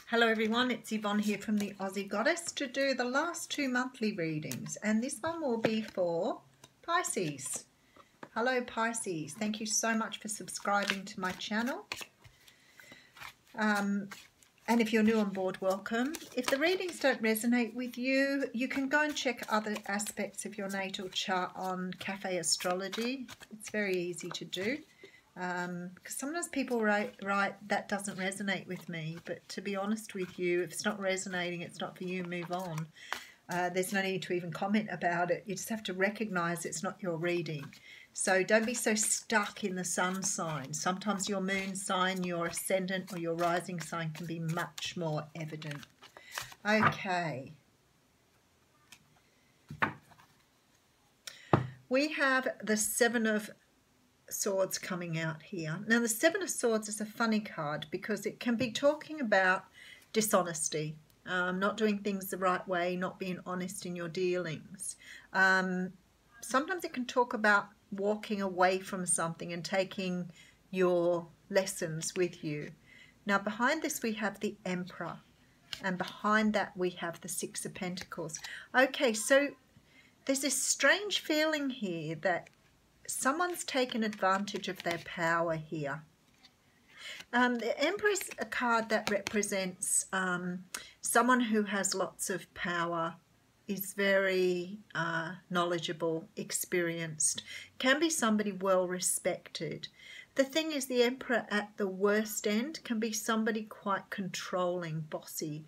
Hello everyone, it's Yvonne here from the Aussie Goddess to do the last two monthly readings, and this one will be for Pisces. Hello Pisces, thank you so much for subscribing to my channel. And if you're new on board, welcome. If the readings don't resonate with you, you can go and check other aspects of your natal chart on Cafe Astrology. It's very easy to do. Because sometimes people write, that doesn't resonate with me, but to be honest with you, if it's not resonating, it's not for you, move on. There's no need to even comment about it. You just have to recognize it's not your reading. So don't be so stuck in the sun sign. Sometimes your moon sign, your ascendant or your rising sign can be much more evident. Okay. We have the Seven of Swords coming out here. Now the Seven of Swords is a funny card because it can be talking about dishonesty, not doing things the right way, not being honest in your dealings. Sometimes it can talk about walking away from something and taking your lessons with you. Now behind this we have the Emperor, and behind that we have the Six of Pentacles. Okay, so there's this strange feeling here that someone's taken advantage of their power here. The Emperor is a card that represents someone who has lots of power, is very knowledgeable, experienced, can be somebody well respected. The thing is, the Emperor at the worst end can be somebody quite controlling, bossy,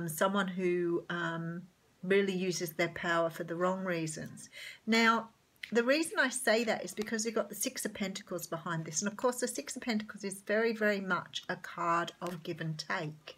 someone who really uses their power for the wrong reasons. Now, the reason I say that is because you've got the Six of Pentacles behind this. And of course, the Six of Pentacles is very, very much a card of give and take.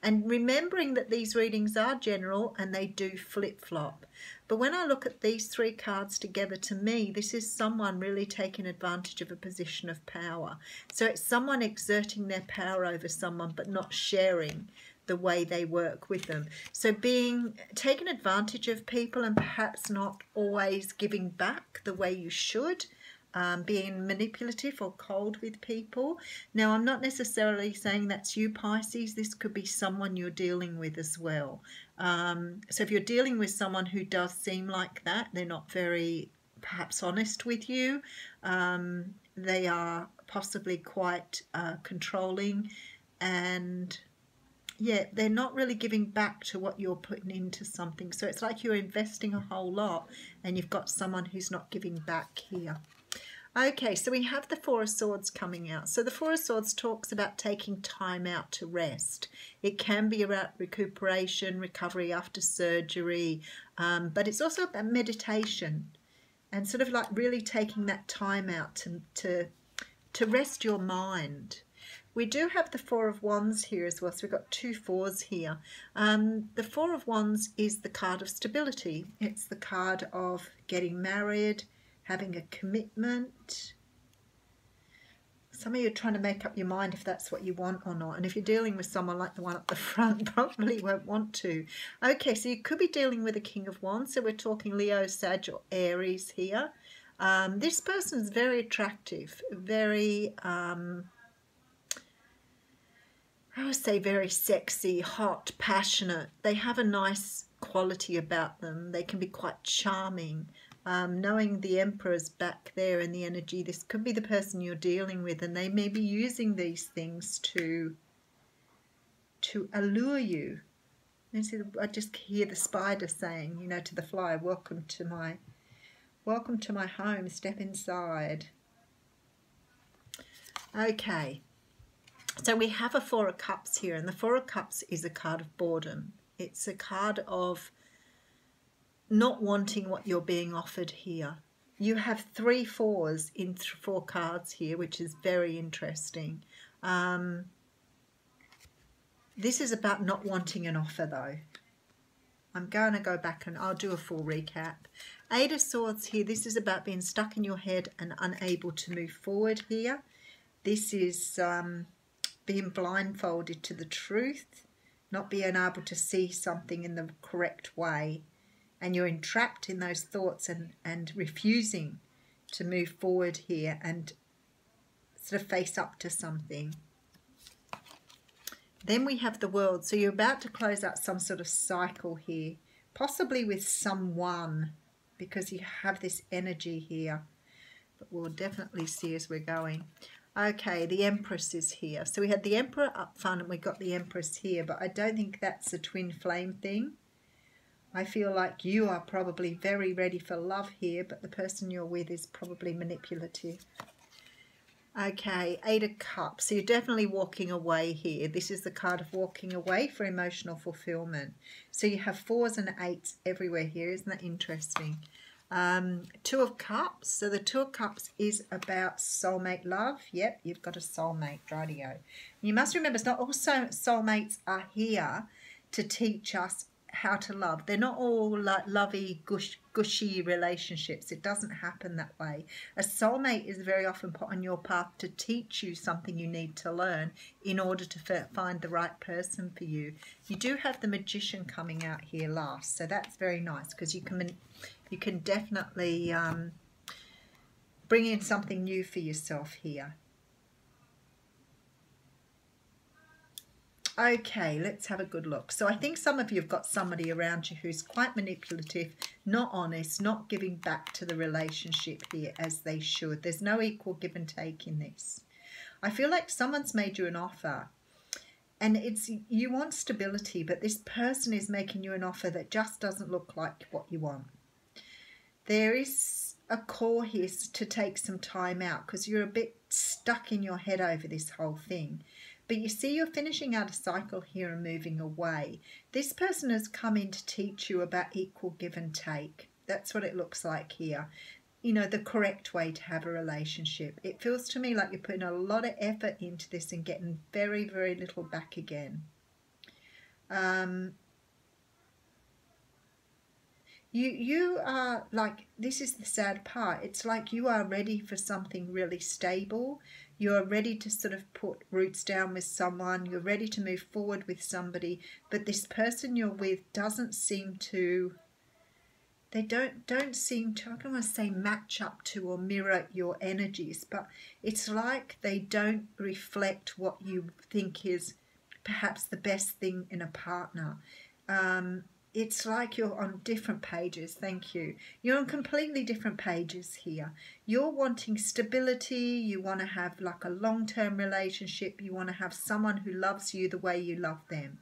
And remembering that these readings are general and they do flip-flop. But when I look at these three cards together, to me, this is someone really taking advantage of a position of power. So it's someone exerting their power over someone but not sharing the way they work with them. So taking advantage of people and perhaps not always giving back the way you should, being manipulative or cold with people. Now, I'm not necessarily saying that's you, Pisces. This could be someone you're dealing with as well. So if you're dealing with someone who does seem like that, they're not very perhaps honest with you. They are possibly quite controlling, and yeah, they're not really giving back to what you're putting into something. So it's like you're investing a whole lot and you've got someone who's not giving back here. Okay, so we have the Four of Swords coming out. So the Four of Swords talks about taking time out to rest. It can be about recuperation, recovery after surgery, but it's also about meditation and sort of like really taking that time out to rest your mind. We do have the Four of Wands here as well, so we've got two fours here. The Four of Wands is the card of stability. It's the card of getting married, having a commitment. Some of you are trying to make up your mind if that's what you want or not. And if you're dealing with someone like the one up the front, probably won't want to. Okay, so you could be dealing with a King of Wands. So we're talking Leo, Sag, or Aries here. This person's very attractive, very... I would say very sexy, hot, passionate. They have a nice quality about them. They can be quite charming. Knowing the Emperor's back there in the energy, this could be the person you're dealing with, and they may be using these things to allure you. I just hear the spider saying, you know, to the fly, welcome to my home, step inside. Okay. So we have a Four of Cups here, and the Four of Cups is a card of boredom. It's a card of not wanting what you're being offered here. You have three fours in four cards here, which is very interesting. This is about not wanting an offer, though. I'm going to go back and I'll do a full recap. Eight of Swords here. This is about being stuck in your head and unable to move forward here. This is... being blindfolded to the truth, not being able to see something in the correct way, and you're entrapped in those thoughts and refusing to move forward here and sort of face up to something. Then we have the World. So you're about to close out some sort of cycle here, possibly with someone, because you have this energy here. But we'll definitely see as we're going. Okay, the Empress is here. So we had the Emperor up front and we got the Empress here, but I don't think that's a twin flame thing. I feel like you are probably very ready for love here, but the person you're with is probably manipulative. Okay, Eight of Cups. So you're definitely walking away here. This is the card of walking away for emotional fulfillment. So you have 4s and 8s everywhere here. Isn't that interesting? Two of Cups. So the Two of Cups is about soulmate love. Yep, you've got a soulmate, rightio. You must remember, it's not all soulmates are here to teach us how to love. They're not all like lovey, gushy relationships. It doesn't happen that way. A soulmate is very often put on your path to teach you something you need to learn in order to find the right person for you. You do have the Magician coming out here last, so that's very nice because you can definitely bring in something new for yourself here. Okay, let's have a good look. So I think some of you have got somebody around you who's quite manipulative, not honest, not giving back to the relationship here as they should. There's no equal give and take in this. I feel like someone's made you an offer and you want stability, but this person is making you an offer that just doesn't look like what you want. There is a call here to take some time out because you're a bit stuck in your head over this whole thing. But you see, you're finishing out a cycle here and moving away. This person has come in to teach you about equal give and take. That's what it looks like here. You know, the correct way to have a relationship. It feels to me like you're putting a lot of effort into this and getting very, very little back again. You are like, this is the sad part. It's like you are ready for something really stable. You're ready to sort of put roots down with someone. You're ready to move forward with somebody. But this person you're with doesn't seem to, they don't seem to, I don't want to say match up to or mirror your energies, but it's like they don't reflect what you think is perhaps the best thing in a partner. It's like you're on different pages. Thank you. You're on completely different pages here. You're wanting stability. You want to have like a long-term relationship. You want to have someone who loves you the way you love them.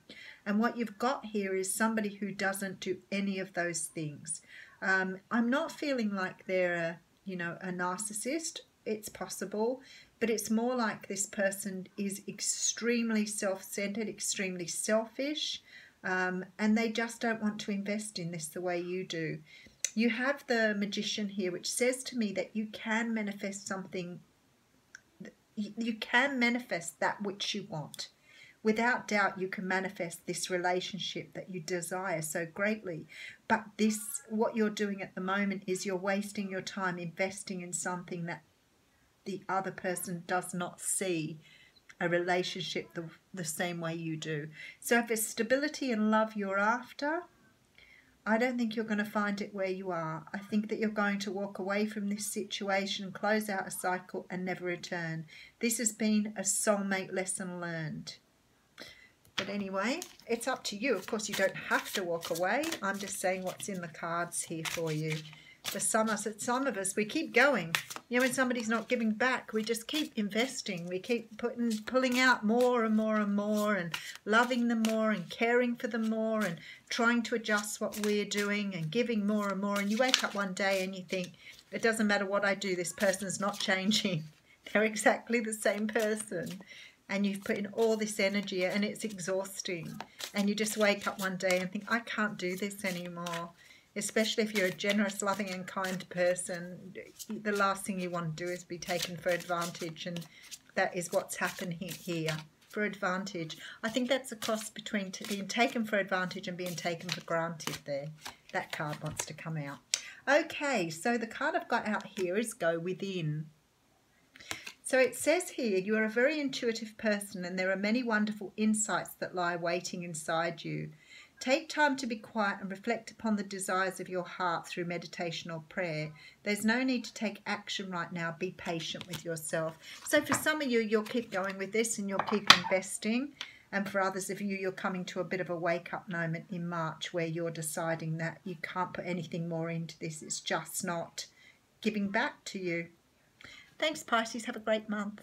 And what you've got here is somebody who doesn't do any of those things. I'm not feeling like they're a narcissist. It's possible, but it's more like this person is extremely self-centered, extremely selfish. And they just don't want to invest in this the way you do. You have the Magician here, which says to me that you can manifest something, you can manifest that which you want. Without doubt, you can manifest this relationship that you desire so greatly. But what you're doing at the moment is you're wasting your time investing in something that the other person does not see a relationship the same way you do. So if it's stability and love you're after, I don't think you're going to find it where you are. I think that you're going to walk away from this situation, close out a cycle and never return. This has been a soulmate lesson learned. But anyway, it's up to you. Of course, you don't have to walk away. I'm just saying what's in the cards here for you. For some of us, we keep going. You know, when somebody's not giving back, we just keep investing. We keep pulling out more and more and more and loving them more and caring for them more and trying to adjust what we're doing and giving more and more. And you wake up one day and you think, it doesn't matter what I do, this person's not changing. They're exactly the same person. And you've put in all this energy and it's exhausting. And you just wake up one day and think, I can't do this anymore. Especially if you're a generous, loving and kind person, the last thing you want to do is be taken for advantage, and that is what's happened here, for advantage. I think that's a cross between being taken for advantage and being taken for granted there. That card wants to come out. Okay, so the card I've got out here is Go Within. So it says here, you are a very intuitive person and there are many wonderful insights that lie waiting inside you. Take time to be quiet and reflect upon the desires of your heart through meditation or prayer. There's no need to take action right now. Be patient with yourself. So for some of you, you'll keep going with this and you'll keep investing. And for others of you, you're coming to a bit of a wake-up moment in March where you're deciding that you can't put anything more into this. It's just not giving back to you. Thanks, Pisces. Have a great month.